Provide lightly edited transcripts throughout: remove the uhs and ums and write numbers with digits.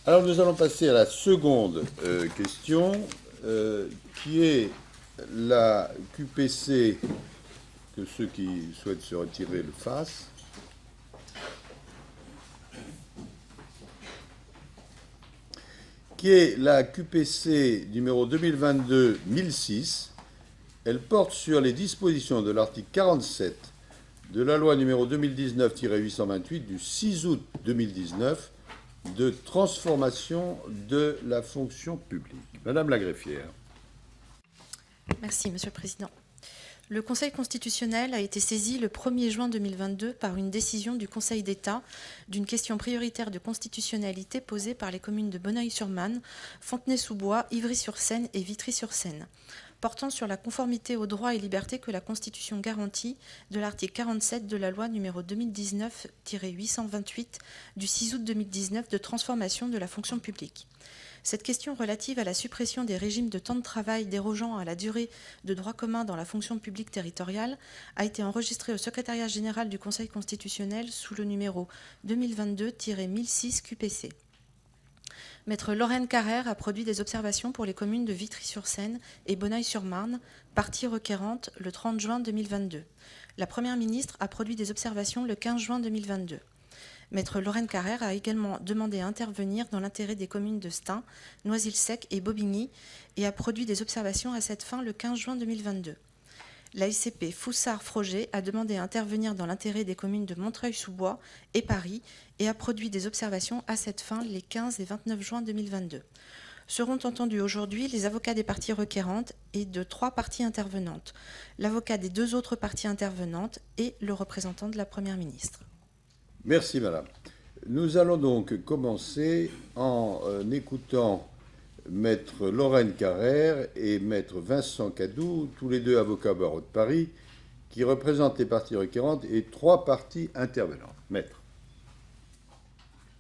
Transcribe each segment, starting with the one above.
Alors nous allons passer à la seconde question, qui est la QPC, que ceux qui souhaitent se retirer le fassent. Qui est la QPC numéro 2022-1006. Elle porte sur les dispositions de l'article 47 de la loi numéro 2019-828 du 6 août 2019 de transformation de la fonction publique. Madame la greffière. Merci, Monsieur le Président. Le Conseil constitutionnel a été saisi le 1er juin 2022 par une décision du Conseil d'État d'une question prioritaire de constitutionnalité posée par les communes de Bonneuil-sur-Marne, Fontenay-sous-Bois, Ivry-sur-Seine et Vitry-sur-Seine, portant sur la conformité aux droits et libertés que la Constitution garantit de l'article 47 de la loi numéro 2019-828 du 6 août 2019 de transformation de la fonction publique. Cette question relative à la suppression des régimes de temps de travail dérogeant à la durée de droit commun dans la fonction publique territoriale a été enregistrée au secrétariat général du Conseil constitutionnel sous le numéro 2022-1006 QPC. Maître Lorraine Carrère a produit des observations pour les communes de Vitry-sur-Seine et Bonneuil-sur-Marne, partie requérante le 30 juin 2022. La Première ministre a produit des observations le 15 juin 2022. Maître Lorraine Carrère a également demandé à intervenir dans l'intérêt des communes de Stein, Noisy-le-Sec et Bobigny et a produit des observations à cette fin le 15 juin 2022. La SCP Foussard-Froger a demandé à intervenir dans l'intérêt des communes de Montreuil-sous-Bois et Paris et a produit des observations à cette fin les 15 et 29 juin 2022. Seront entendus aujourd'hui les avocats des parties requérantes et de 3 parties intervenantes, l'avocat des 2 autres parties intervenantes et le représentant de la Première ministre. Merci, madame. Nous allons donc commencer en écoutant maître Lorraine Carrère et maître Vincent Cadou, tous les 2 avocats barreau de Paris, qui représentent les parties requérantes et 3 parties intervenantes. Maître.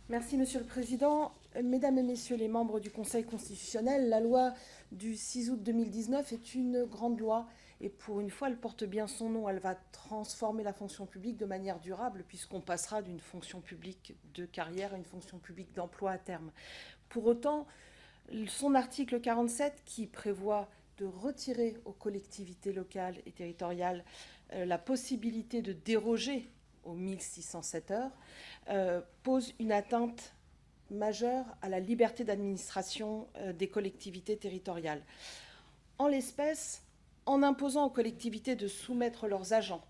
Merci, Monsieur le Président. Mesdames et Messieurs les membres du Conseil constitutionnel, la loi du 6 août 2019 est une grande loi et pour une fois, elle porte bien son nom. Elle va transformer la fonction publique de manière durable puisqu'on passera d'une fonction publique de carrière à une fonction publique d'emploi à terme. Pour autant, son article 47 qui prévoit de retirer aux collectivités locales et territoriales la possibilité de déroger aux 1607 heures pose une atteinte majeure à la liberté d'administration des collectivités territoriales. En l'espèce, en imposant aux collectivités de soumettre leurs agents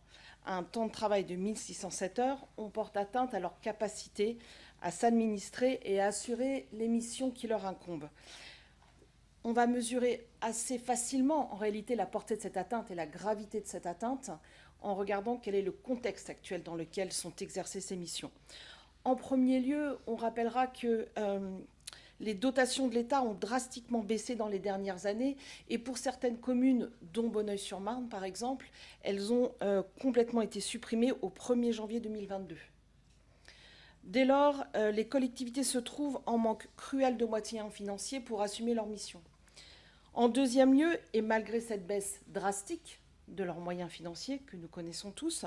à un temps de travail de 1607 heures, on porte atteinte à leur capacité à s'administrer et à assurer les missions qui leur incombent. On va mesurer assez facilement, en réalité, la portée de cette atteinte et la gravité de cette atteinte en regardant quel est le contexte actuel dans lequel sont exercées ces missions. En premier lieu, on rappellera que les dotations de l'État ont drastiquement baissé dans les dernières années et pour certaines communes, dont Bonneuil-sur-Marne par exemple, elles ont complètement été supprimées au 1er janvier 2022. Dès lors, les collectivités se trouvent en manque cruel de moyens financiers pour assumer leurs missions. En deuxième lieu, et malgré cette baisse drastique de leurs moyens financiers que nous connaissons tous,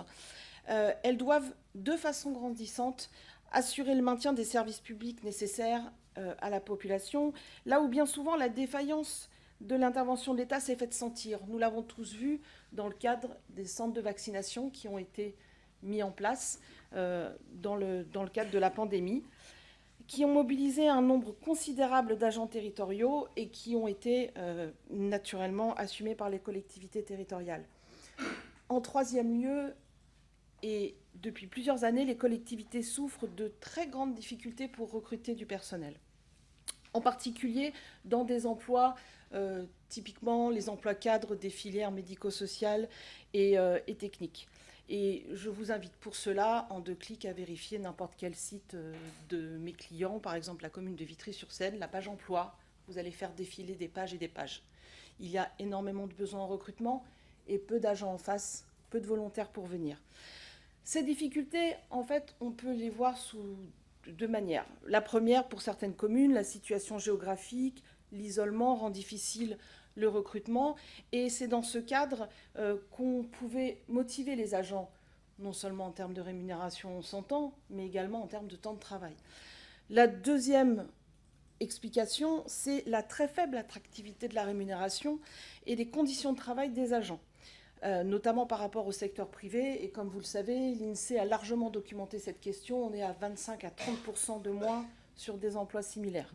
elles doivent de façon grandissante assurer le maintien des services publics nécessaires à la population, là où bien souvent la défaillance de l'intervention de l'État s'est faite sentir. Nous l'avons tous vu dans le cadre des centres de vaccination qui ont été mis en place dans le cadre de la pandémie, qui ont mobilisé un nombre considérable d'agents territoriaux et qui ont été naturellement assumés par les collectivités territoriales. En troisième lieu, et depuis plusieurs années, les collectivités souffrent de très grandes difficultés pour recruter du personnel. En particulier dans des emplois, typiquement les emplois cadres des filières médico-sociales et techniques. Et je vous invite pour cela, en 2 clics, à vérifier n'importe quel site de mes clients, par exemple la commune de Vitry-sur-Seine, la page emploi. Vous allez faire défiler des pages et des pages. Il y a énormément de besoins en recrutement et peu d'agents en face, peu de volontaires pour venir. Ces difficultés, en fait, on peut les voir sous 2 manières. La première, pour certaines communes, la situation géographique, l'isolement rend difficile le recrutement. Et c'est dans ce cadre qu'on pouvait motiver les agents, non seulement en termes de rémunération, on s'entend, mais également en termes de temps de travail. La deuxième explication, c'est la très faible attractivité de la rémunération et des conditions de travail des agents, notamment par rapport au secteur privé. Et comme vous le savez, l'INSEE a largement documenté cette question. On est à 25 à 30% de moins sur des emplois similaires.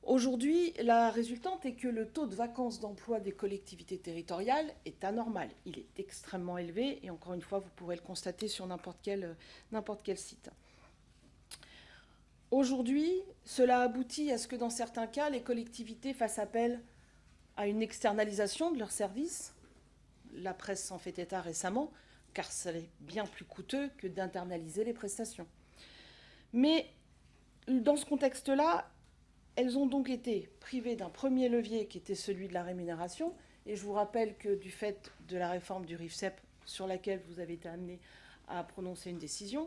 Aujourd'hui, la résultante est que le taux de vacance d'emploi des collectivités territoriales est anormal. Il est extrêmement élevé et encore une fois, vous pourrez le constater sur n'importe quel site. Aujourd'hui, cela aboutit à ce que dans certains cas, les collectivités fassent appel à une externalisation de leurs services. La presse s'en fait état récemment, car c'est bien plus coûteux que d'internaliser les prestations. Mais dans ce contexte-là, elles ont donc été privées d'un premier levier qui était celui de la rémunération. Et je vous rappelle que du fait de la réforme du RIFSEP, sur laquelle vous avez été amené à prononcer une décision,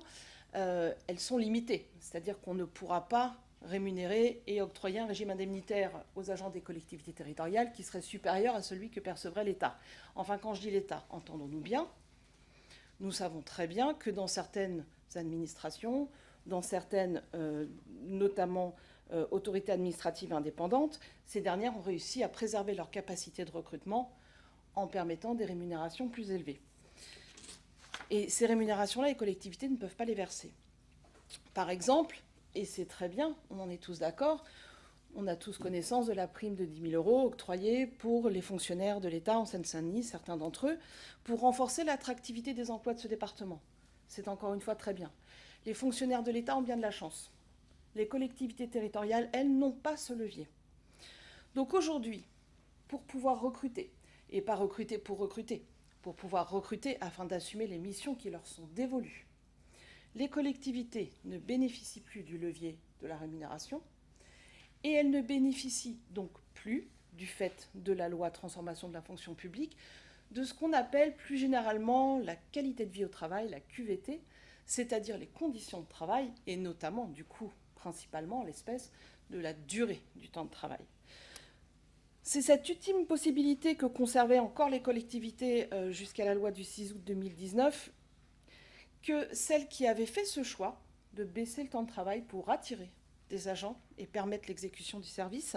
elles sont limitées. C'est-à-dire qu'on ne pourra pas rémunérer et octroyer un régime indemnitaire aux agents des collectivités territoriales qui serait supérieur à celui que percevrait l'État. Enfin, quand je dis l'État, entendons-nous bien, nous savons très bien que dans certaines administrations, dans certaines, notamment autorités administratives indépendantes, ces dernières ont réussi à préserver leur capacité de recrutement en permettant des rémunérations plus élevées. Et ces rémunérations-là, les collectivités ne peuvent pas les verser. Par exemple, et c'est très bien, on en est tous d'accord, on a tous connaissance de la prime de 10 000 € octroyée pour les fonctionnaires de l'État en Seine-Saint-Denis, certains d'entre eux, pour renforcer l'attractivité des emplois de ce département. C'est encore une fois très bien. Les fonctionnaires de l'État ont bien de la chance. Les collectivités territoriales, elles, n'ont pas ce levier. Donc aujourd'hui, pour pouvoir recruter, et pas recruter pour pouvoir recruter afin d'assumer les missions qui leur sont dévolues, les collectivités ne bénéficient plus du levier de la rémunération et elles ne bénéficient donc plus, du fait de la loi transformation de la fonction publique, de ce qu'on appelle plus généralement la qualité de vie au travail, la QVT, c'est-à-dire les conditions de travail et notamment, du coup, principalement, l'espèce de la durée du temps de travail. C'est cette ultime possibilité que conservaient encore les collectivités jusqu'à la loi du 6 août 2019 que celles qui avaient fait ce choix de baisser le temps de travail pour attirer des agents et permettre l'exécution du service,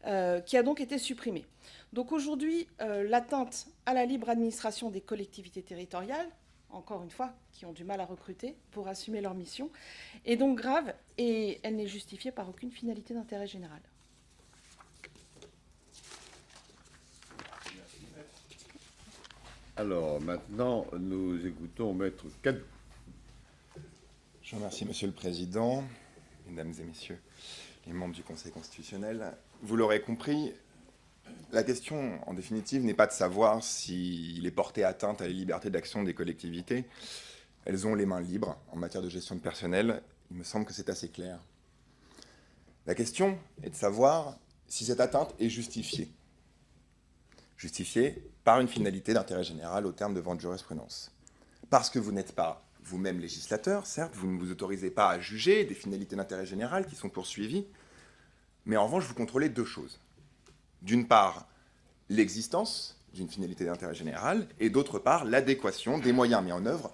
qui a donc été supprimée. Donc aujourd'hui, l'atteinte à la libre administration des collectivités territoriales, encore une fois, qui ont du mal à recruter pour assumer leur mission, est donc grave et elle n'est justifiée par aucune finalité d'intérêt général. Alors, maintenant, nous écoutons Maître Cadou. Je vous remercie, Monsieur le Président, Mesdames et Messieurs les membres du Conseil constitutionnel. Vous l'aurez compris, la question, en définitive, n'est pas de savoir s'il est porté atteinte à la liberté d'action des collectivités. Elles ont les mains libres en matière de gestion de personnel. Il me semble que c'est assez clair. La question est de savoir si cette atteinte est justifiée. Justifiée par une finalité d'intérêt général au terme de votre jurisprudence. Parce que vous n'êtes pas vous-même législateur, certes, vous ne vous autorisez pas à juger des finalités d'intérêt général qui sont poursuivies, mais en revanche, vous contrôlez deux choses. D'une part, l'existence d'une finalité d'intérêt général, et d'autre part, l'adéquation des moyens mis en œuvre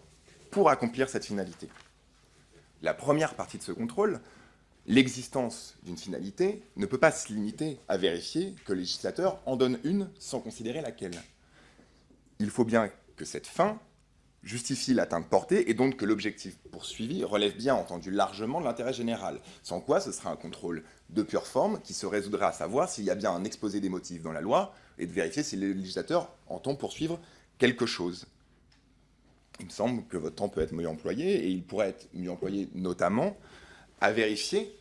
pour accomplir cette finalité. La première partie de ce contrôle, l'existence d'une finalité, ne peut pas se limiter à vérifier que le législateur en donne une sans considérer laquelle. Il faut bien que cette fin justifie l'atteinte portée et donc que l'objectif poursuivi relève bien entendu largement de l'intérêt général, sans quoi ce sera un contrôle de pure forme qui se résoudra à savoir s'il y a bien un exposé des motifs dans la loi et de vérifier si le législateur entend poursuivre quelque chose. Il me semble que votre temps peut être mieux employé et il pourrait être mieux employé notamment à vérifier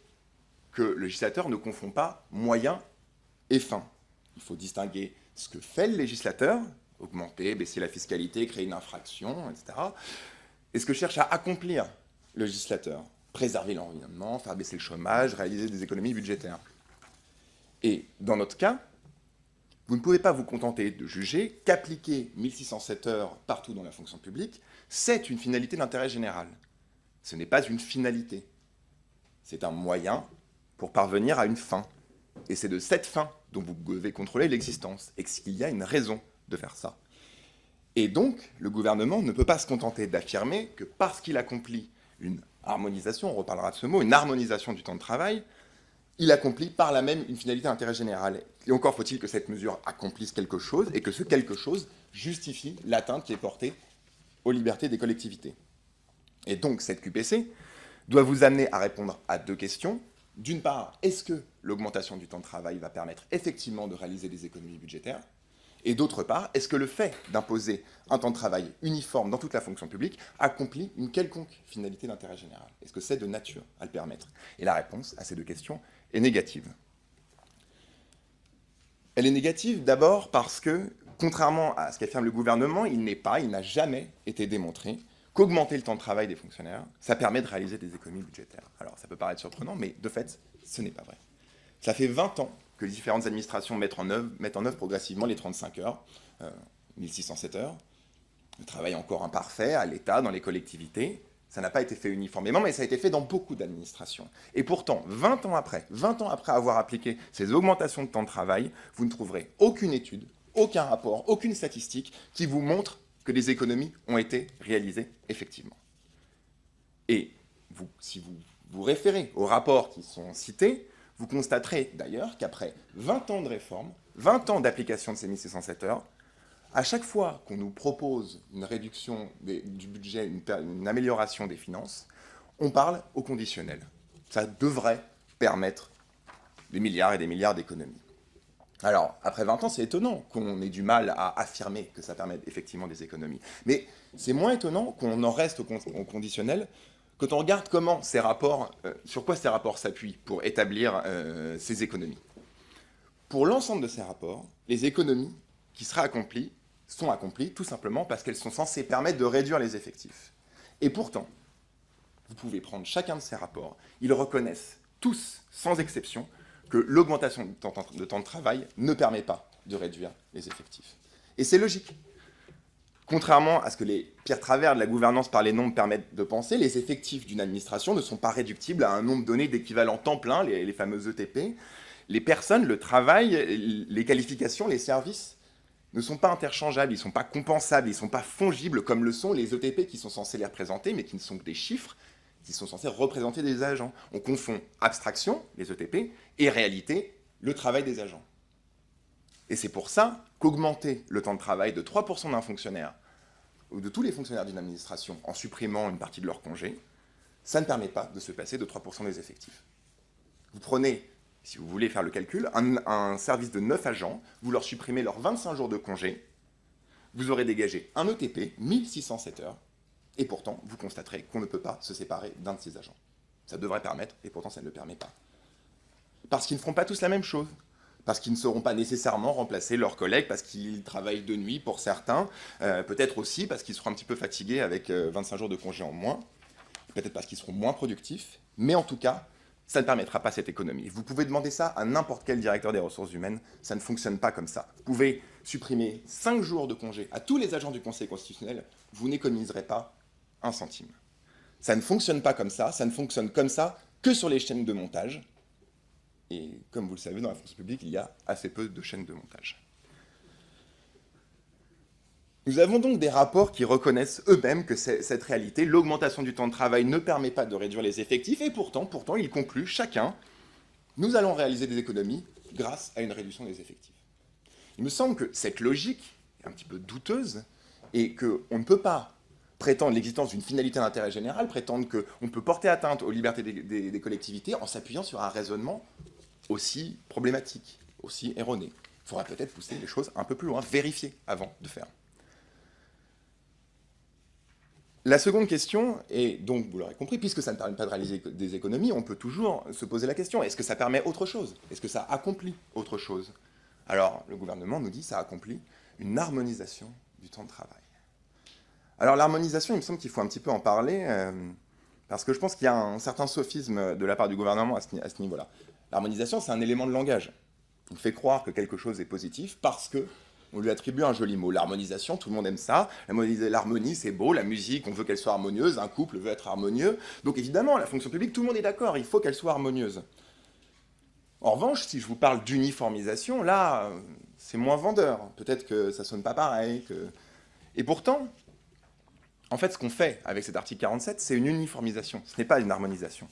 que le législateur ne confond pas moyens et fins. Il faut distinguer ce que fait le législateur, augmenter, baisser la fiscalité, créer une infraction, etc. Et ce que cherche à accomplir le législateur, préserver l'environnement, faire baisser le chômage, réaliser des économies budgétaires. Et dans notre cas, vous ne pouvez pas vous contenter de juger qu'appliquer 1607 heures partout dans la fonction publique, c'est une finalité d'intérêt général. Ce n'est pas une finalité. C'est un moyen pour parvenir à une fin. Et c'est de cette fin dont vous devez contrôler l'existence. Et qu'il y a une raison de faire ça. Et donc, le gouvernement ne peut pas se contenter d'affirmer que parce qu'il accomplit une harmonisation, on reparlera de ce mot, une harmonisation du temps de travail, il accomplit par là même une finalité d'intérêt général. Et encore faut-il que cette mesure accomplisse quelque chose et que ce quelque chose justifie l'atteinte qui est portée aux libertés des collectivités. Et donc cette QPC doit vous amener à répondre à deux questions. D'une part, est-ce que l'augmentation du temps de travail va permettre effectivement de réaliser des économies budgétaires? Et d'autre part, est-ce que le fait d'imposer un temps de travail uniforme dans toute la fonction publique accomplit une quelconque finalité d'intérêt général? Est-ce que c'est de nature à le permettre? Et la réponse à ces deux questions est négative. Elle est négative d'abord parce que, contrairement à ce qu'affirme le gouvernement, il n'a jamais été démontré qu'augmenter le temps de travail des fonctionnaires, ça permet de réaliser des économies budgétaires. Alors ça peut paraître surprenant, mais de fait, ce n'est pas vrai. Ça fait 20 ans que les différentes administrations mettent en œuvre progressivement les 35 heures, 1607 heures. Le travail encore imparfait à l'État, dans les collectivités. Ça n'a pas été fait uniformément, mais ça a été fait dans beaucoup d'administrations. Et pourtant, 20 ans après avoir appliqué ces augmentations de temps de travail, vous ne trouverez aucune étude, aucun rapport, aucune statistique qui vous montre que des économies ont été réalisées effectivement. Et si vous vous référez aux rapports qui sont cités, vous constaterez d'ailleurs qu'après 20 ans de réforme, 20 ans d'application de ces 1607 heures, à chaque fois qu'on nous propose une réduction du budget, une amélioration des finances, on parle au conditionnel. Ça devrait permettre des milliards et des milliards d'économies. Alors, après 20 ans, c'est étonnant qu'on ait du mal à affirmer que ça permet effectivement des économies. Mais c'est moins étonnant qu'on en reste au conditionnel quand on regarde comment ces rapports, sur quoi ces rapports s'appuient pour établir ces économies. Pour l'ensemble de ces rapports, les économies qui seraient accomplies sont accomplies tout simplement parce qu'elles sont censées permettre de réduire les effectifs. Et pourtant, vous pouvez prendre chacun de ces rapports, ils reconnaissent tous, sans exception, que l'augmentation de temps de travail ne permet pas de réduire les effectifs. Et c'est logique. Contrairement à ce que les pires travers de la gouvernance par les nombres permettent de penser, les effectifs d'une administration ne sont pas réductibles à un nombre donné d'équivalents temps plein, les fameux ETP. Les personnes, le travail, les qualifications, les services ne sont pas interchangeables, ils ne sont pas compensables, ils ne sont pas fongibles comme le sont les ETP qui sont censés les représenter, mais qui ne sont que des chiffres qui sont censés représenter des agents. On confond abstraction, les ETP, et réalité, le travail des agents. Et c'est pour ça qu'augmenter le temps de travail de 3% d'un fonctionnaire, ou de tous les fonctionnaires d'une administration, en supprimant une partie de leur congé, ça ne permet pas de se passer de 3% des effectifs. Vous prenez, si vous voulez faire le calcul, un service de 9 agents, vous leur supprimez leurs 25 jours de congé, vous aurez dégagé un ETP, 1607 heures, et pourtant, vous constaterez qu'on ne peut pas se séparer d'un de ces agents. Ça devrait permettre, et pourtant ça ne le permet pas. Parce qu'ils ne feront pas tous la même chose. Parce qu'ils ne sauront pas nécessairement remplacer leurs collègues, parce qu'ils travaillent de nuit pour certains, peut-être aussi parce qu'ils seront un petit peu fatigués avec 25 jours de congé en moins, peut-être parce qu'ils seront moins productifs, mais en tout cas, ça ne permettra pas cette économie. Vous pouvez demander ça à n'importe quel directeur des ressources humaines, ça ne fonctionne pas comme ça. Vous pouvez supprimer 5 jours de congé à tous les agents du Conseil constitutionnel, vous n'économiserez pas un centime. Ça ne fonctionne pas comme ça ne fonctionne comme ça que sur les chaînes de montage. Et comme vous le savez, dans la fonction publique, il y a assez peu de chaînes de montage. Nous avons donc des rapports qui reconnaissent eux-mêmes que cette réalité, l'augmentation du temps de travail ne permet pas de réduire les effectifs, et pourtant ils concluent chacun, nous allons réaliser des économies grâce à une réduction des effectifs. Il me semble que cette logique est un petit peu douteuse, et qu'on ne peut pas prétendre l'existence d'une finalité d'intérêt général, prétendre qu'on peut porter atteinte aux libertés des collectivités en s'appuyant sur un raisonnement aussi problématique, aussi erroné. Il faudra peut-être pousser les choses un peu plus loin, vérifier avant de faire. La seconde question, et donc vous l'aurez compris, puisque ça ne permet pas de réaliser des économies, on peut toujours se poser la question, est-ce que ça permet autre chose? Est-ce que ça accomplit autre chose? Alors, le gouvernement nous dit que ça accomplit une harmonisation du temps de travail. Alors l'harmonisation, il me semble qu'il faut un petit peu en parler, parce que je pense qu'il y a un certain sophisme de la part du gouvernement à ce niveau-là. L'harmonisation, c'est un élément de langage. On fait croire que quelque chose est positif parce qu'on lui attribue un joli mot. L'harmonisation, tout le monde aime ça. L'harmonie, c'est beau. La musique, on veut qu'elle soit harmonieuse. Un couple veut être harmonieux. Donc évidemment, la fonction publique, tout le monde est d'accord. Il faut qu'elle soit harmonieuse. En revanche, si je vous parle d'uniformisation, là, c'est moins vendeur. Peut-être que ça sonne pas pareil. Et pourtant, en fait, ce qu'on fait avec cet article 47, c'est une uniformisation. Ce n'est pas une harmonisation.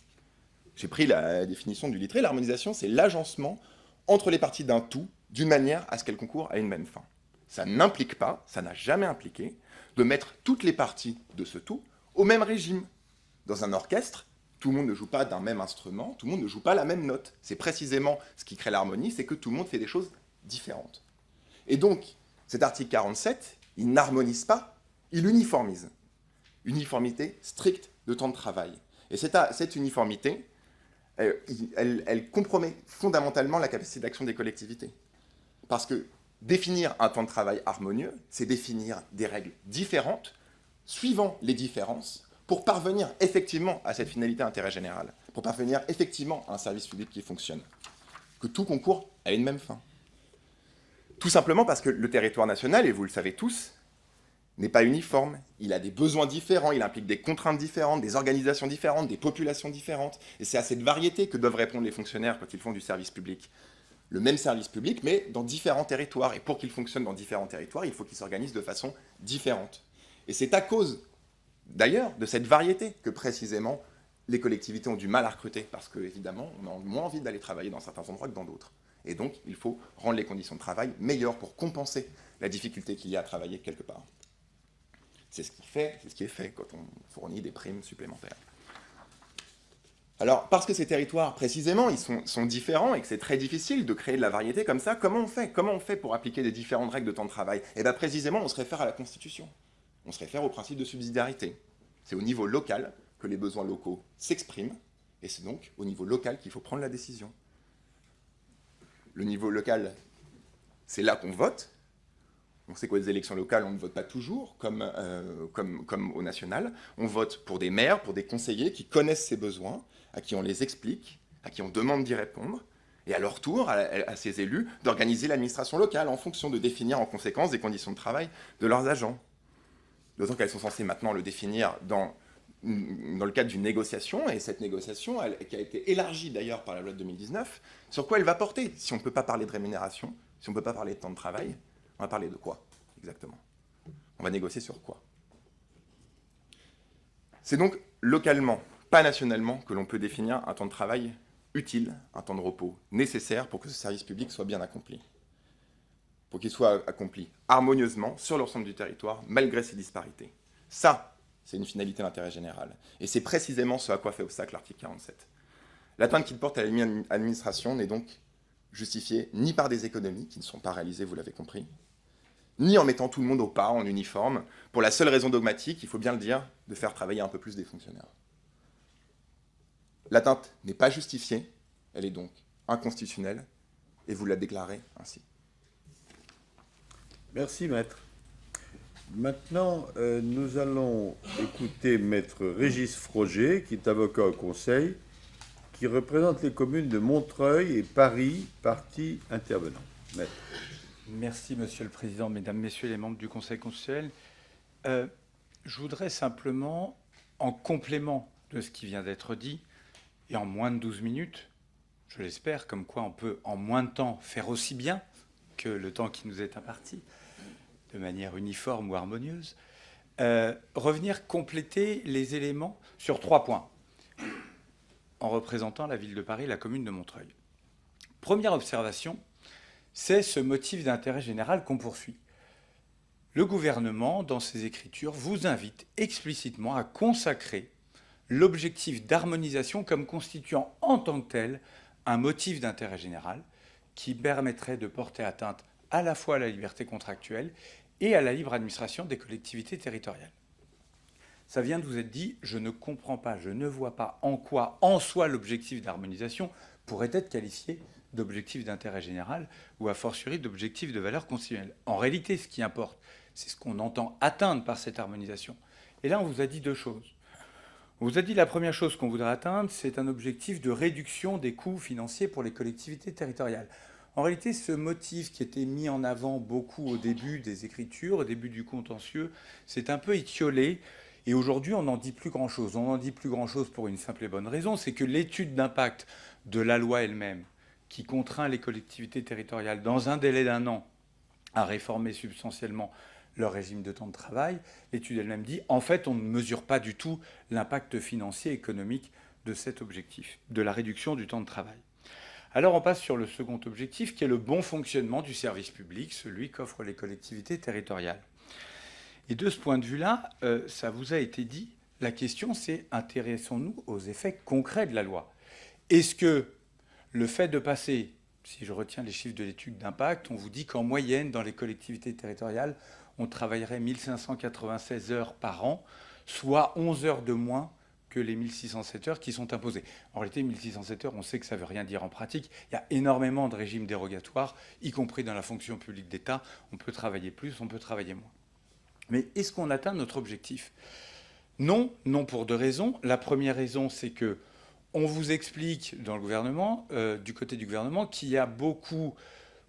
J'ai pris la définition du Littré. L'harmonisation, c'est l'agencement entre les parties d'un tout, d'une manière à ce qu'elles concourent à une même fin. Ça n'implique pas, ça n'a jamais impliqué, de mettre toutes les parties de ce tout au même régime. Dans un orchestre, tout le monde ne joue pas d'un même instrument, tout le monde ne joue pas la même note. C'est précisément ce qui crée l'harmonie, c'est que tout le monde fait des choses différentes. Et donc, cet article 47, il n'harmonise pas, il uniformise. Uniformité stricte de temps de travail. Et cette uniformité, elle compromet fondamentalement la capacité d'action des collectivités. Parce que définir un temps de travail harmonieux, c'est définir des règles différentes, suivant les différences, pour parvenir effectivement à cette finalité d'intérêt général, pour parvenir effectivement à un service public qui fonctionne, que tout concourt à une même fin. Tout simplement parce que le territoire national, et vous le savez tous, n'est pas uniforme, il a des besoins différents, il implique des contraintes différentes, des organisations différentes, des populations différentes, et c'est à cette variété que doivent répondre les fonctionnaires quand ils font du service public. Le même service public, mais dans différents territoires, et pour qu'il fonctionne dans différents territoires, il faut qu'il s'organise de façon différente. Et c'est à cause, d'ailleurs, de cette variété que précisément les collectivités ont du mal à recruter, parce qu'évidemment, on a moins envie d'aller travailler dans certains endroits que dans d'autres. Et donc, il faut rendre les conditions de travail meilleures pour compenser la difficulté qu'il y a à travailler quelque part. C'est ce qui est fait quand on fournit des primes supplémentaires. Alors, parce que ces territoires, précisément, ils sont différents et que c'est très difficile de créer de la variété comme ça, comment on fait ? Comment on fait pour appliquer des différentes règles de temps de travail ? Eh bien, précisément, on se réfère à la Constitution. On se réfère au principe de subsidiarité. C'est au niveau local que les besoins locaux s'expriment, et c'est donc au niveau local qu'il faut prendre la décision. Le niveau local, c'est là qu'on vote. On sait qu'aux élections locales, on ne vote pas toujours, comme au national. On vote pour des maires, pour des conseillers qui connaissent ces besoins, à qui on les explique, à qui on demande d'y répondre, et à leur tour, à ces élus, d'organiser l'administration locale en fonction de définir en conséquence des conditions de travail de leurs agents. D'autant qu'elles sont censées maintenant le définir dans le cadre d'une négociation, et cette négociation, qui a été élargie d'ailleurs par la loi de 2019, sur quoi elle va porter ? Si on ne peut pas parler de rémunération, si on ne peut pas parler de temps de travail, on va parler de quoi, exactement ? On va négocier sur quoi ? C'est donc localement, pas nationalement, que l'on peut définir un temps de travail utile, un temps de repos nécessaire pour que ce service public soit bien accompli. Pour qu'il soit accompli harmonieusement sur l'ensemble du territoire, malgré ces disparités. Ça, c'est une finalité d'intérêt général. Et c'est précisément ce à quoi fait obstacle l'article 47. L'atteinte qu'il porte à l'administration n'est donc justifiée ni par des économies qui ne sont pas réalisées, vous l'avez compris, ni en mettant tout le monde au pas, en uniforme, pour la seule raison dogmatique, il faut bien le dire, de faire travailler un peu plus des fonctionnaires. L'atteinte n'est pas justifiée, elle est donc inconstitutionnelle, et vous la déclarez ainsi. Merci, maître. Maintenant, nous allons écouter maître Régis Froger, qui est avocat au Conseil, qui représente les communes de Montreuil et Paris, parties intervenantes. Maître. Merci, Monsieur le Président, Mesdames, Messieurs les membres du Conseil constitutionnel. Je voudrais simplement, en complément de ce qui vient d'être dit, et en moins de 12 minutes, je l'espère, comme quoi on peut en moins de temps faire aussi bien que le temps qui nous est imparti, de manière uniforme ou harmonieuse, revenir compléter les éléments sur 3 points, en représentant la ville de Paris et la commune de Montreuil. Première observation, c'est ce motif d'intérêt général qu'on poursuit. Le gouvernement, dans ses écritures, vous invite explicitement à consacrer l'objectif d'harmonisation comme constituant en tant que tel un motif d'intérêt général qui permettrait de porter atteinte à la fois à la liberté contractuelle et à la libre administration des collectivités territoriales. Ça vient de vous être dit, je ne comprends pas, je ne vois pas en quoi, en soi, l'objectif d'harmonisation pourrait être qualifié d'objectif d'intérêt général ou a fortiori d'objectif de valeur constitutionnelle. En réalité, ce qui importe, c'est ce qu'on entend atteindre par cette harmonisation. Et là, on vous a dit 2 choses. On vous a dit la première chose qu'on voudrait atteindre, c'est un objectif de réduction des coûts financiers pour les collectivités territoriales. En réalité, ce motif qui était mis en avant beaucoup au début des écritures, au début du contentieux, c'est un peu étiolé. Et aujourd'hui, on n'en dit plus grand-chose. On n'en dit plus grand-chose pour une simple et bonne raison, c'est que l'étude d'impact de la loi elle-même, qui contraint les collectivités territoriales dans un délai d'1 an à réformer substantiellement leur régime de temps de travail, l'étude elle-même dit, en fait, on ne mesure pas du tout l'impact financier et économique de cet objectif, de la réduction du temps de travail. Alors on passe sur le second objectif, qui est le bon fonctionnement du service public, celui qu'offrent les collectivités territoriales. Et de ce point de vue-là, ça vous a été dit, la question c'est, intéressons-nous aux effets concrets de la loi. Est-ce que le fait de passer, si je retiens les chiffres de l'étude d'impact, on vous dit qu'en moyenne, dans les collectivités territoriales, on travaillerait 1596 heures par an, soit 11 heures de moins que les 1607 heures qui sont imposées. En réalité, 1607 heures, on sait que ça ne veut rien dire en pratique. Il y a énormément de régimes dérogatoires, y compris dans la fonction publique d'État. On peut travailler plus, on peut travailler moins. Mais est-ce qu'on atteint notre objectif ? Non, non pour deux raisons. La première raison, c'est que on vous explique dans le gouvernement, du côté du gouvernement, qu'il y a beaucoup...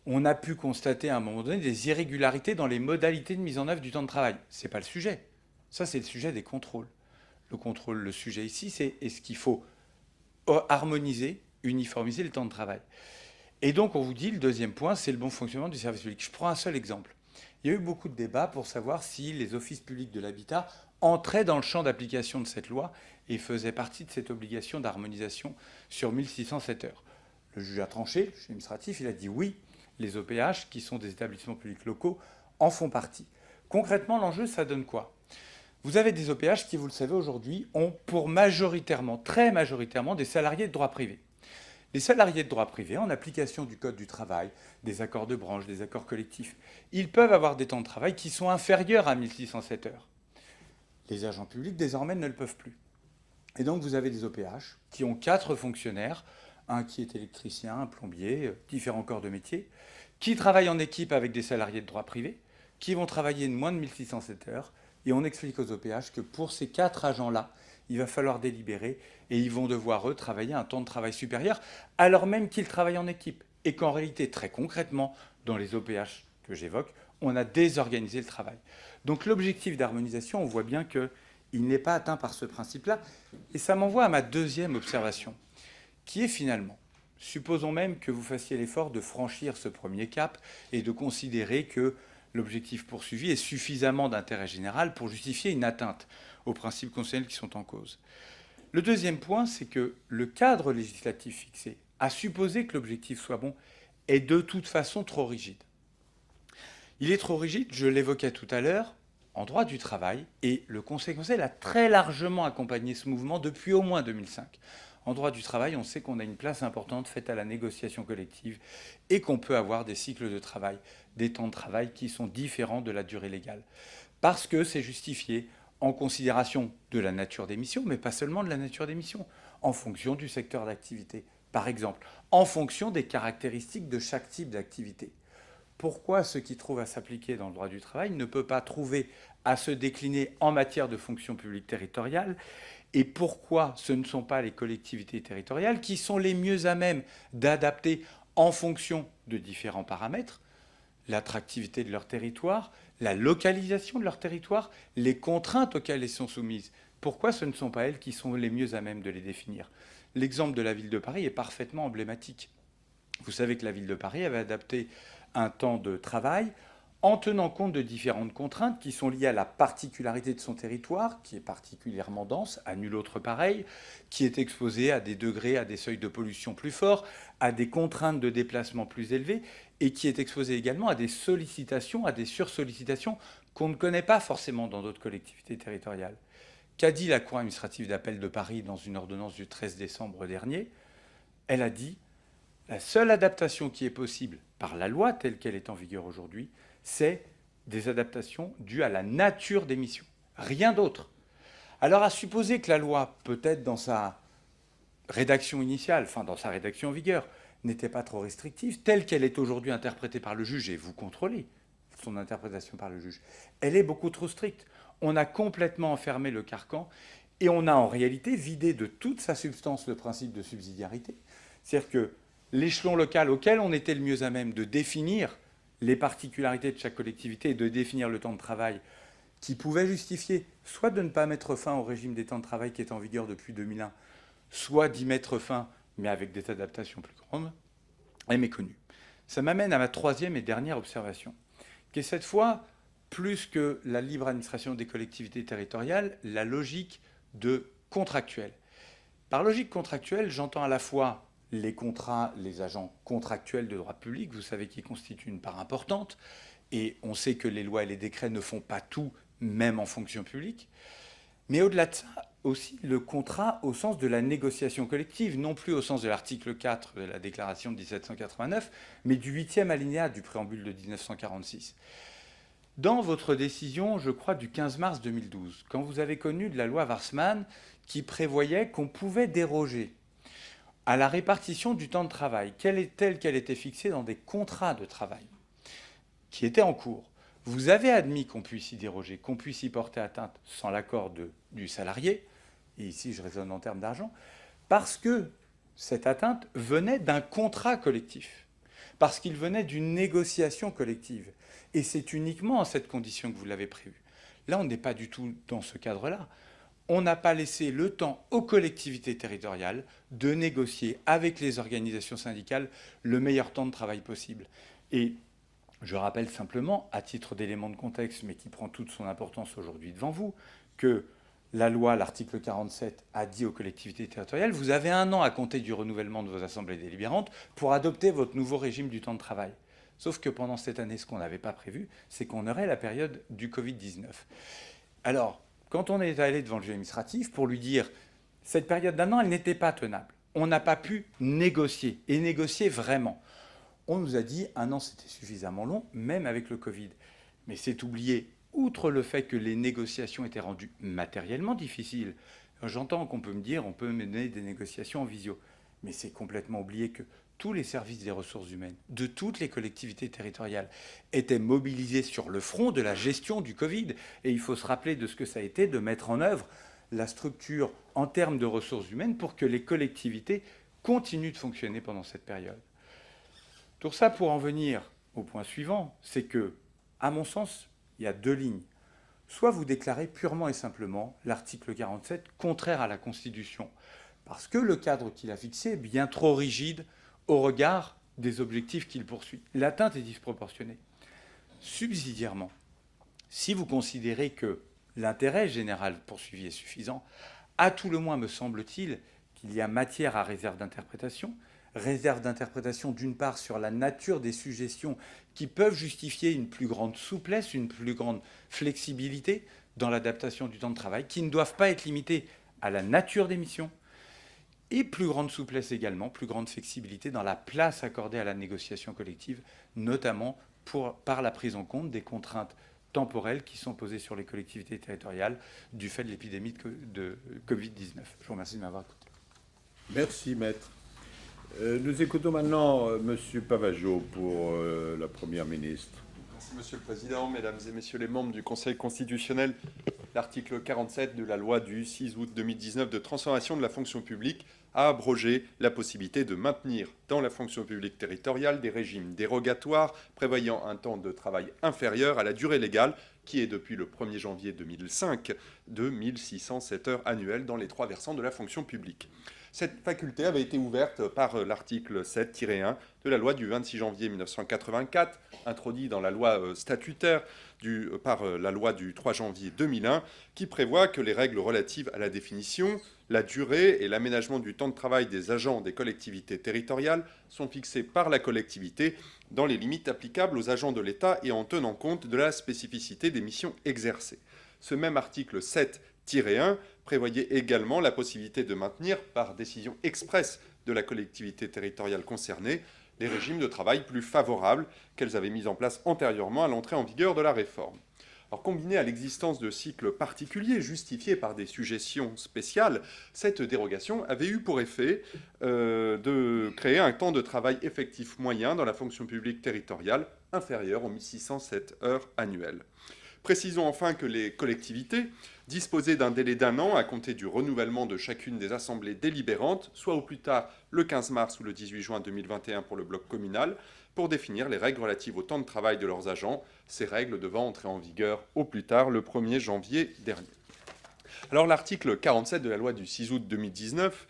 On a pu constater à un moment donné des irrégularités dans les modalités de mise en œuvre du temps de travail. Ce n'est pas le sujet. Ça, c'est le sujet des contrôles. Le sujet ici, c'est est-ce qu'il faut harmoniser, uniformiser le temps de travail. Et donc, on vous dit, le deuxième point, c'est le bon fonctionnement du service public. Je prends un seul exemple. Il y a eu beaucoup de débats pour savoir si les offices publics de l'habitat entraient dans le champ d'application de cette loi et faisaient partie de cette obligation d'harmonisation sur 1607 heures. Le juge a tranché, le juge administratif, il a dit oui, les OPH, qui sont des établissements publics locaux, en font partie. Concrètement, l'enjeu, ça donne quoi ? Vous avez des OPH qui, vous le savez aujourd'hui, ont pour majoritairement, très majoritairement, des salariés de droit privé. Les salariés de droit privé, en application du Code du travail, des accords de branche, des accords collectifs, ils peuvent avoir des temps de travail qui sont inférieurs à 1607 heures. Les agents publics, désormais, ne le peuvent plus. Et donc, vous avez des OPH qui ont 4 fonctionnaires, un qui est électricien, un plombier, différents corps de métier, qui travaillent en équipe avec des salariés de droit privé, qui vont travailler de moins de 1607 heures, et on explique aux OPH que pour ces 4 agents-là, il va falloir délibérer et ils vont devoir, eux, travailler un temps de travail supérieur, alors même qu'ils travaillent en équipe. Et qu'en réalité, très concrètement, dans les OPH que j'évoque, on a désorganisé le travail. Donc l'objectif d'harmonisation, on voit bien qu'il n'est pas atteint par ce principe-là. Et ça m'envoie à ma deuxième observation, qui est finalement, supposons même que vous fassiez l'effort de franchir ce premier cap et de considérer que l'objectif poursuivi est suffisamment d'intérêt général pour justifier une atteinte aux principes constitutionnels qui sont en cause. Le deuxième point, c'est que le cadre législatif fixé, à supposer que l'objectif soit bon, est de toute façon trop rigide. Il est trop rigide, je l'évoquais tout à l'heure, en droit du travail, et le Conseil constitutionnel a très largement accompagné ce mouvement depuis au moins 2005. En droit du travail, on sait qu'on a une place importante faite à la négociation collective et qu'on peut avoir des cycles de travail, des temps de travail qui sont différents de la durée légale. Parce que c'est justifié en considération de la nature des missions, mais pas seulement de la nature des missions, en fonction du secteur d'activité, par exemple, en fonction des caractéristiques de chaque type d'activité. Pourquoi ce qui trouve à s'appliquer dans le droit du travail ne peut pas trouver à se décliner en matière de fonction publique territoriale ? Et pourquoi ce ne sont pas les collectivités territoriales qui sont les mieux à même d'adapter en fonction de différents paramètres, l'attractivité de leur territoire, la localisation de leur territoire, les contraintes auxquelles elles sont soumises. Pourquoi ce ne sont pas elles qui sont les mieux à même de les définir ? L'exemple de la ville de Paris est parfaitement emblématique. Vous savez que la ville de Paris avait adapté un temps de travail en tenant compte de différentes contraintes qui sont liées à la particularité de son territoire, qui est particulièrement dense, à nul autre pareil, qui est exposé à des degrés, à des seuils de pollution plus forts, à des contraintes de déplacement plus élevées, et qui est exposé également à des sollicitations, à des sursollicitations qu'on ne connaît pas forcément dans d'autres collectivités territoriales. Qu'a dit la Cour administrative d'appel de Paris dans une ordonnance du 13 décembre dernier ? Elle a dit « La seule adaptation qui est possible par la loi telle qu'elle est en vigueur aujourd'hui, c'est des adaptations dues à la nature des missions, rien d'autre. » Alors à supposer que la loi, peut-être dans sa rédaction initiale, enfin dans sa rédaction en vigueur, n'était pas trop restrictive, telle qu'elle est aujourd'hui interprétée par le juge, et vous contrôlez son interprétation par le juge, elle est beaucoup trop stricte. On a complètement enfermé le carcan et on a en réalité vidé de toute sa substance le principe de subsidiarité. C'est-à-dire que l'échelon local auquel on était le mieux à même de définir les particularités de chaque collectivité et de définir le temps de travail qui pouvait justifier soit de ne pas mettre fin au régime des temps de travail qui est en vigueur depuis 2001, soit d'y mettre fin, mais avec des adaptations plus grandes, est méconnu. Ça m'amène à ma troisième et dernière observation, qui est cette fois, plus que la libre administration des collectivités territoriales, la logique de contractuel. Par logique contractuelle, j'entends à la fois les contrats, les agents contractuels de droit public, vous savez qu'ils constituent une part importante, et on sait que les lois et les décrets ne font pas tout, même en fonction publique. Mais au-delà de ça, aussi le contrat au sens de la négociation collective, non plus au sens de l'article 4 de la déclaration de 1789, mais du 8e alinéa du préambule de 1946. Dans votre décision, je crois, du 15 mars 2012, quand vous avez connu de la loi Warsmann qui prévoyait qu'on pouvait déroger à la répartition du temps de travail, telle qu'elle était fixée dans des contrats de travail qui étaient en cours, vous avez admis qu'on puisse y déroger, qu'on puisse y porter atteinte sans l'accord du salarié, et ici je raisonne en termes d'argent, parce que cette atteinte venait d'un contrat collectif, parce qu'il venait d'une négociation collective. Et c'est uniquement à cette condition que vous l'avez prévu. Là, on n'est pas du tout dans ce cadre-là. On n'a pas laissé le temps aux collectivités territoriales de négocier avec les organisations syndicales le meilleur temps de travail possible. Et je rappelle simplement, à titre d'élément de contexte, mais qui prend toute son importance aujourd'hui devant vous, que la loi, l'article 47, a dit aux collectivités territoriales, vous avez 1 an à compter du renouvellement de vos assemblées délibérantes pour adopter votre nouveau régime du temps de travail. Sauf que pendant cette année, ce qu'on n'avait pas prévu, c'est qu'on aurait la période du Covid-19. Alors, quand on est allé devant le juge administratif pour lui dire cette période d'1 an, elle n'était pas tenable, on n'a pas pu négocier, et négocier vraiment. On nous a dit 1 an, c'était suffisamment long, même avec le Covid. Mais c'est oublié, outre le fait que les négociations étaient rendues matériellement difficiles. J'entends qu'on peut me dire on peut mener des négociations en visio, mais c'est complètement oublié que tous les services des ressources humaines de toutes les collectivités territoriales étaient mobilisés sur le front de la gestion du Covid. Et il faut se rappeler de ce que ça a été de mettre en œuvre la structure en termes de ressources humaines pour que les collectivités continuent de fonctionner pendant cette période. Tout ça pour en venir au point suivant, c'est que, à mon sens, il y a 2 lignes. Soit vous déclarez purement et simplement l'article 47 contraire à la Constitution, parce que le cadre qu'il a fixé est bien trop rigide au regard des objectifs qu'il poursuit. L'atteinte est disproportionnée. Subsidiairement, si vous considérez que l'intérêt général poursuivi est suffisant, à tout le moins me semble-t-il qu'il y a matière à réserve d'interprétation d'une part sur la nature des suggestions qui peuvent justifier une plus grande souplesse, une plus grande flexibilité dans l'adaptation du temps de travail, qui ne doivent pas être limitées à la nature des missions, et plus grande souplesse également, plus grande flexibilité dans la place accordée à la négociation collective, notamment par la prise en compte des contraintes temporelles qui sont posées sur les collectivités territoriales du fait de l'épidémie de Covid-19. Je vous remercie de m'avoir écouté. Merci, maître. Nous écoutons maintenant M. Pavageau pour la Première ministre. Merci, Monsieur le Président, Mesdames et Messieurs les membres du Conseil constitutionnel. L'article 47 de la loi du 6 août 2019 de transformation de la fonction publique a abrogé la possibilité de maintenir dans la fonction publique territoriale des régimes dérogatoires prévoyant un temps de travail inférieur à la durée légale qui est depuis le 1er janvier 2005 de 1607 heures annuelles dans les 3 versants de la fonction publique. Cette faculté avait été ouverte par l'article 7-1 de la loi du 26 janvier 1984, introduit dans la loi statutaire par la loi du 3 janvier 2001, qui prévoit que les règles relatives à la définition, la durée et l'aménagement du temps de travail des agents des collectivités territoriales sont fixées par la collectivité dans les limites applicables aux agents de l'État et en tenant compte de la spécificité des missions exercées. Ce même article 7-1 prévoyait également la possibilité de maintenir, par décision expresse de la collectivité territoriale concernée, les régimes de travail plus favorables qu'elles avaient mis en place antérieurement à l'entrée en vigueur de la réforme. Alors, combiné à l'existence de cycles particuliers justifiés par des suggestions spéciales, cette dérogation avait eu pour effet de créer un temps de travail effectif moyen dans la fonction publique territoriale inférieur aux 1607 heures annuelles. Précisons enfin que les collectivités disposaient d'un délai d'1 an à compter du renouvellement de chacune des assemblées délibérantes, soit au plus tard le 15 mars ou le 18 juin 2021 pour le bloc communal, pour définir les règles relatives au temps de travail de leurs agents, ces règles devant entrer en vigueur au plus tard le 1er janvier dernier. Alors l'article 47 de la loi du 6 août 2019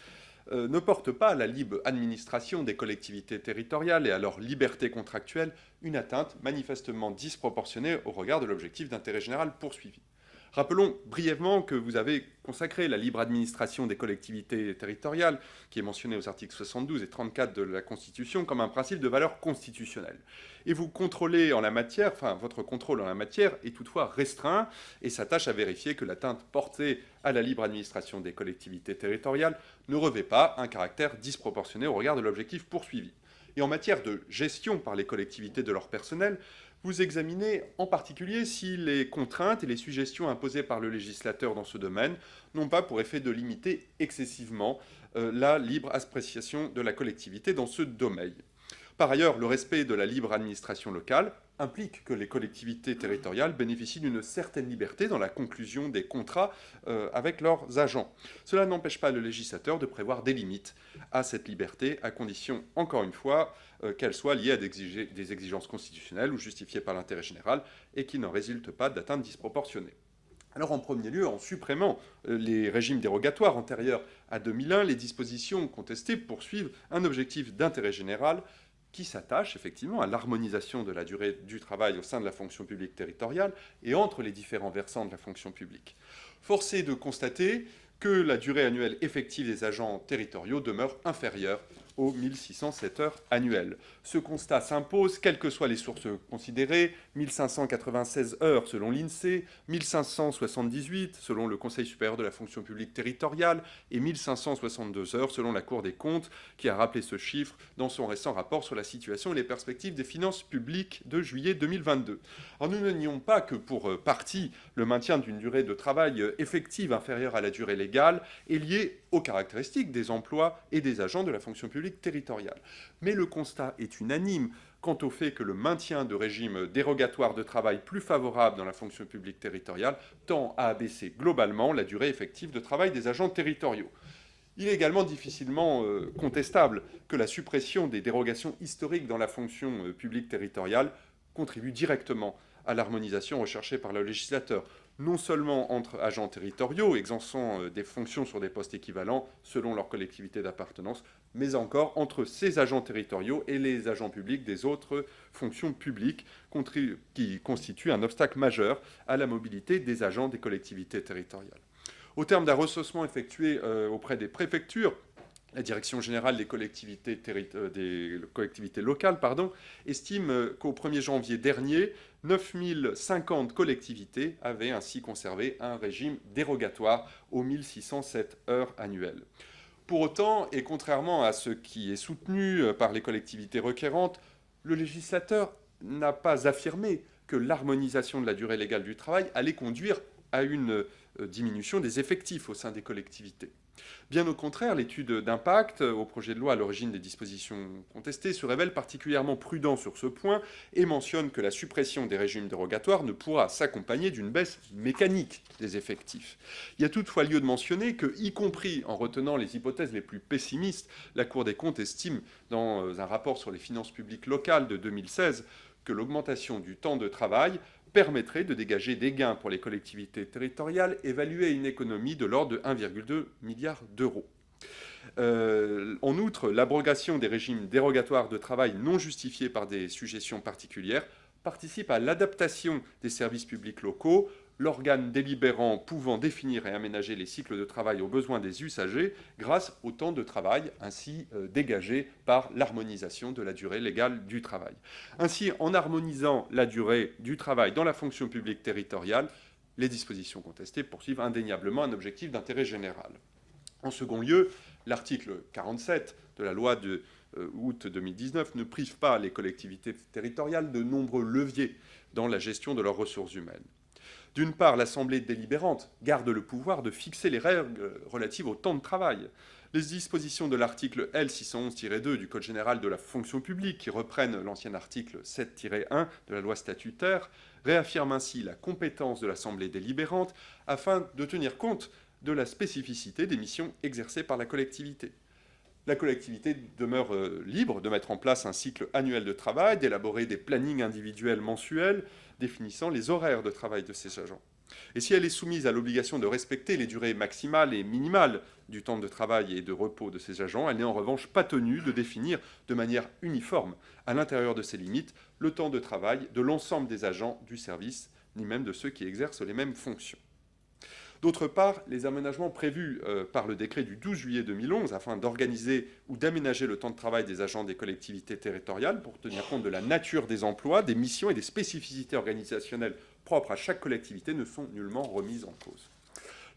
ne porte pas à la libre administration des collectivités territoriales et à leur liberté contractuelle une atteinte manifestement disproportionnée au regard de l'objectif d'intérêt général poursuivi. Rappelons brièvement que vous avez consacré la libre administration des collectivités territoriales, qui est mentionnée aux articles 72 et 34 de la Constitution, comme un principe de valeur constitutionnelle. Et vous contrôlez en la matière, enfin votre contrôle en la matière est toutefois restreint et s'attache à vérifier que l'atteinte portée à la libre administration des collectivités territoriales ne revêt pas un caractère disproportionné au regard de l'objectif poursuivi. Et en matière de gestion par les collectivités de leur personnel, vous examinez en particulier si les contraintes et les suggestions imposées par le législateur dans ce domaine n'ont pas pour effet de limiter excessivement la libre appréciation de la collectivité dans ce domaine. Par ailleurs, le respect de la libre administration locale implique que les collectivités territoriales bénéficient d'une certaine liberté dans la conclusion des contrats avec leurs agents. Cela n'empêche pas le législateur de prévoir des limites à cette liberté, à condition, encore une fois, qu'elles soient liées à des exigences constitutionnelles ou justifiées par l'intérêt général et qui n'en résultent pas d'atteinte disproportionnée. Alors en premier lieu, en supprimant les régimes dérogatoires antérieurs à 2001, les dispositions contestées poursuivent un objectif d'intérêt général qui s'attache effectivement à l'harmonisation de la durée du travail au sein de la fonction publique territoriale et entre les différents versants de la fonction publique. Force est de constater que la durée annuelle effective des agents territoriaux demeure inférieure aux 1607 heures annuelles. Ce constat s'impose, quelles que soient les sources considérées, 1596 heures selon l'INSEE, 1578 selon le Conseil supérieur de la fonction publique territoriale et 1562 heures selon la Cour des comptes, qui a rappelé ce chiffre dans son récent rapport sur la situation et les perspectives des finances publiques de juillet 2022. Alors nous ne nions pas que pour partie, le maintien d'une durée de travail effective inférieure à la durée légale est lié aux caractéristiques des emplois et des agents de la fonction publique territoriale. Mais le constat est unanime quant au fait que le maintien de régimes dérogatoires de travail plus favorables dans la fonction publique territoriale tend à abaisser globalement la durée effective de travail des agents territoriaux. Il est également difficilement contestable que la suppression des dérogations historiques dans la fonction publique territoriale contribue directement à l'harmonisation recherchée par le législateur, non seulement entre agents territoriaux exerçant des fonctions sur des postes équivalents selon leur collectivité d'appartenance, mais encore entre ces agents territoriaux et les agents publics des autres fonctions publiques, qui constituent un obstacle majeur à la mobilité des agents des collectivités territoriales. Au terme d'un recensement effectué auprès des préfectures, la Direction générale des collectivités locales estime qu'au 1er janvier dernier, 9050 collectivités avaient ainsi conservé un régime dérogatoire aux 1607 heures annuelles. Pour autant, et contrairement à ce qui est soutenu par les collectivités requérantes, le législateur n'a pas affirmé que l'harmonisation de la durée légale du travail allait conduire à une diminution des effectifs au sein des collectivités. Bien au contraire, l'étude d'impact au projet de loi à l'origine des dispositions contestées se révèle particulièrement prudent sur ce point et mentionne que la suppression des régimes dérogatoires ne pourra s'accompagner d'une baisse mécanique des effectifs. Il y a toutefois lieu de mentionner que, y compris en retenant les hypothèses les plus pessimistes, la Cour des comptes estime dans un rapport sur les finances publiques locales de 2016 que l'augmentation du temps de travail permettrait de dégager des gains pour les collectivités territoriales évalués à une économie de l'ordre de 1,2 milliard d'euros. En outre, l'abrogation des régimes dérogatoires de travail non justifiés par des suggestions particulières participe à l'adaptation des services publics locaux, l'organe délibérant pouvant définir et aménager les cycles de travail aux besoins des usagers grâce au temps de travail ainsi dégagé par l'harmonisation de la durée légale du travail. Ainsi, en harmonisant la durée du travail dans la fonction publique territoriale, les dispositions contestées poursuivent indéniablement un objectif d'intérêt général. En second lieu, l'article 47 de la loi de août 2019 ne prive pas les collectivités territoriales de nombreux leviers dans la gestion de leurs ressources humaines. D'une part, l'Assemblée délibérante garde le pouvoir de fixer les règles relatives au temps de travail. Les dispositions de l'article L611-2 du Code général de la fonction publique, qui reprennent l'ancien article 7-1 de la loi statutaire, réaffirment ainsi la compétence de l'Assemblée délibérante afin de tenir compte de la spécificité des missions exercées par la collectivité. La collectivité demeure libre de mettre en place un cycle annuel de travail, d'élaborer des plannings individuels mensuels définissant les horaires de travail de ses agents. Et si elle est soumise à l'obligation de respecter les durées maximales et minimales du temps de travail et de repos de ses agents, elle n'est en revanche pas tenue de définir de manière uniforme, à l'intérieur de ses limites, le temps de travail de l'ensemble des agents du service, ni même de ceux qui exercent les mêmes fonctions. D'autre part, les aménagements prévus par le décret du 12 juillet 2011 afin d'organiser ou d'aménager le temps de travail des agents des collectivités territoriales pour tenir compte de la nature des emplois, des missions et des spécificités organisationnelles propres à chaque collectivité ne sont nullement remises en cause.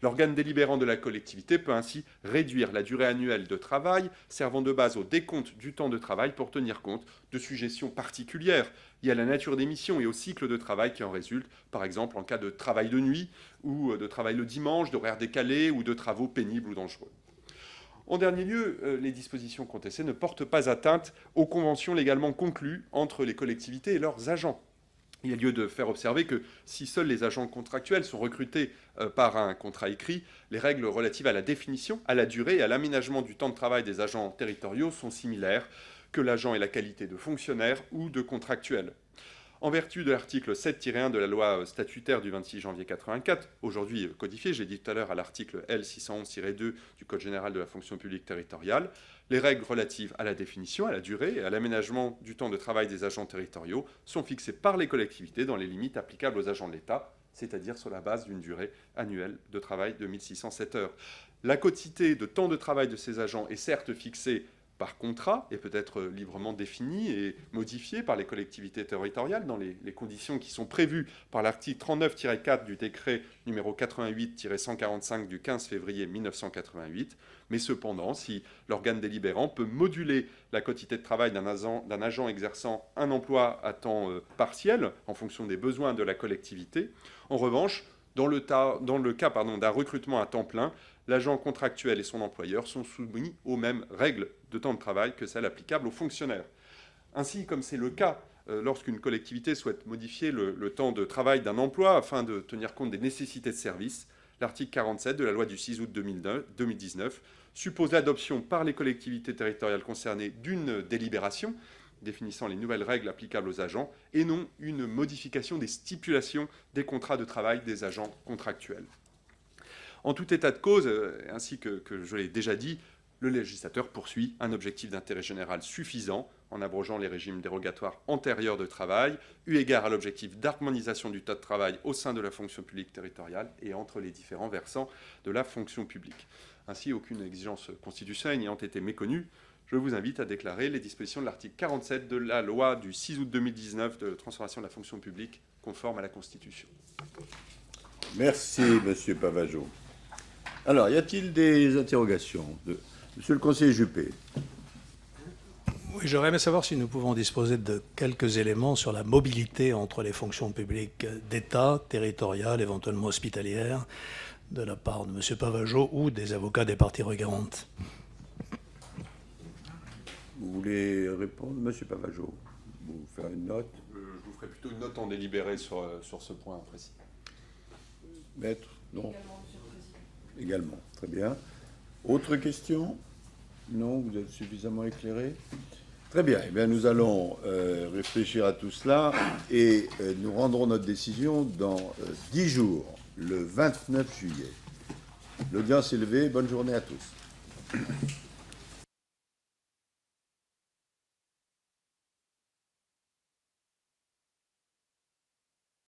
L'organe délibérant de la collectivité peut ainsi réduire la durée annuelle de travail, servant de base au décompte du temps de travail pour tenir compte de suggestions particulières liées à la nature des missions et au cycle de travail qui en résulte, par exemple en cas de travail de nuit ou de travail le dimanche, d'horaires décalés ou de travaux pénibles ou dangereux. En dernier lieu, les dispositions contestées ne portent pas atteinte aux conventions légalement conclues entre les collectivités et leurs agents. Il y a lieu de faire observer que si seuls les agents contractuels sont recrutés par un contrat écrit, les règles relatives à la définition, à la durée et à l'aménagement du temps de travail des agents territoriaux sont similaires, que l'agent ait la qualité de fonctionnaire ou de contractuel. En vertu de l'article 7-1 de la loi statutaire du 26 janvier 1984, aujourd'hui codifiée, j'ai dit tout à l'heure à l'article L611-2 du Code général de la fonction publique territoriale, les règles relatives à la définition, à la durée et à l'aménagement du temps de travail des agents territoriaux sont fixées par les collectivités dans les limites applicables aux agents de l'État, c'est-à-dire sur la base d'une durée annuelle de travail de 1607 heures. La quotité de temps de travail de ces agents est certes fixée par contrat et peut être librement définie et modifiée par les collectivités territoriales dans les conditions qui sont prévues par l'article 39-4 du décret numéro 88-145 du 15 février 1988. Mais cependant, si l'organe délibérant peut moduler la quotité de travail d'un agent exerçant un emploi à temps partiel en fonction des besoins de la collectivité, en revanche, dans le cas d'un recrutement à temps plein, l'agent contractuel et son employeur sont soumis aux mêmes règles de temps de travail que celles applicables aux fonctionnaires. Ainsi, comme c'est le cas lorsqu'une collectivité souhaite modifier le temps de travail d'un emploi afin de tenir compte des nécessités de service, l'article 47 de la loi du 6 août 2019 suppose l'adoption par les collectivités territoriales concernées d'une délibération définissant les nouvelles règles applicables aux agents et non une modification des stipulations des contrats de travail des agents contractuels. En tout état de cause, ainsi que je l'ai déjà dit, le législateur poursuit un objectif d'intérêt général suffisant en abrogeant les régimes dérogatoires antérieurs de travail, eu égard à l'objectif d'harmonisation du temps de travail au sein de la fonction publique territoriale et entre les différents versants de la fonction publique. Ainsi, aucune exigence constitutionnelle n'ayant été méconnue, je vous invite à déclarer les dispositions de l'article 47 de la loi du 6 août 2019 de transformation de la fonction publique conforme à la Constitution. Merci, Monsieur Pavageau. Alors, y a-t-il des interrogations de Monsieur le conseiller Juppé? Oui, j'aurais aimé savoir si nous pouvons disposer de quelques éléments sur la mobilité entre les fonctions publiques d'État, territoriales, éventuellement hospitalières, de la part de M. Pavageau ou des avocats des parties requérantes. Vous voulez répondre, M. Pavageau? Vous faire une note? Je vous ferai plutôt une note en délibéré sur ce point précis. Maître? Non. Également, très bien. Autre question? Non, vous êtes suffisamment éclairé? Très bien, eh bien nous allons réfléchir à tout cela et nous rendrons notre décision dans 10 jours, le 29 juillet. L'audience est levée, bonne journée à tous.